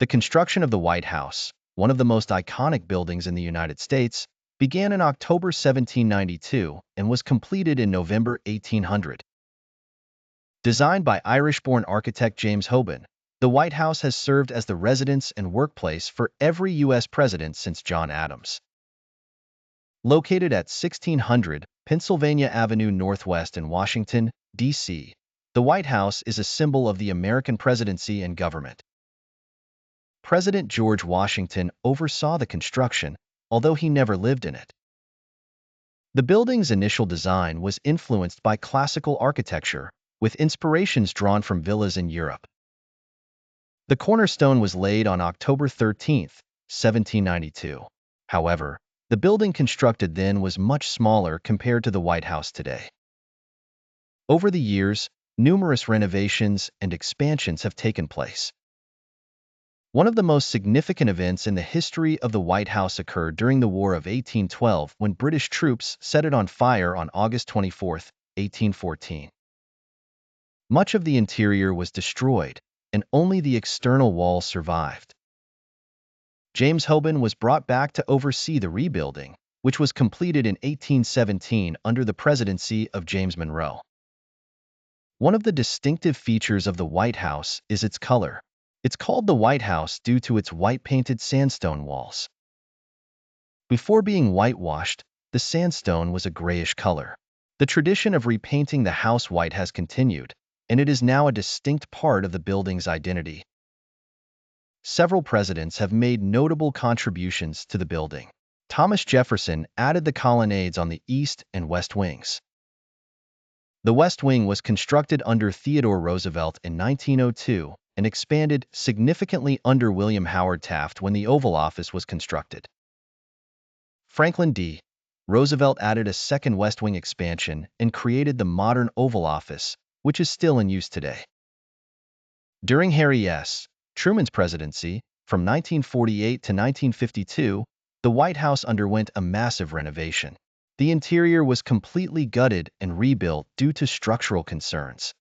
The construction of the White House, one of the most iconic buildings in the United States, began in October 1792 and was completed in November 1800. Designed by Irish-born architect James Hoban, the White House has served as the residence and workplace for every U.S. president since John Adams. Located at 1600 Pennsylvania Avenue Northwest in Washington, D.C., the White House is a symbol of the American presidency and government. President George Washington oversaw the construction, although he never lived in it. The building's initial design was influenced by classical architecture, with inspirations drawn from villas in Europe. The cornerstone was laid on October 13, 1792. However, the building constructed then was much smaller compared to the White House today. Over the years, numerous renovations and expansions have taken place. One of the most significant events in the history of the White House occurred during the War of 1812 when British troops set it on fire on August 24, 1814. Much of the interior was destroyed, and only the external walls survived. James Hoban was brought back to oversee the rebuilding, which was completed in 1817 under the presidency of James Monroe. One of the distinctive features of the White House is its color. It's called the White House due to its white-painted sandstone walls. Before being whitewashed, the sandstone was a grayish color. The tradition of repainting the house white has continued, and it is now a distinct part of the building's identity. Several presidents have made notable contributions to the building. Thomas Jefferson added the colonnades on the east and west wings. The West Wing was constructed under Theodore Roosevelt in 1902 and expanded significantly under William Howard Taft when the Oval Office was constructed. Franklin D. Roosevelt added a second West Wing expansion and created the modern Oval Office, which is still in use today. During Harry S. Truman's presidency, from 1948 to 1952, the White House underwent a massive renovation. The interior was completely gutted and rebuilt due to structural concerns.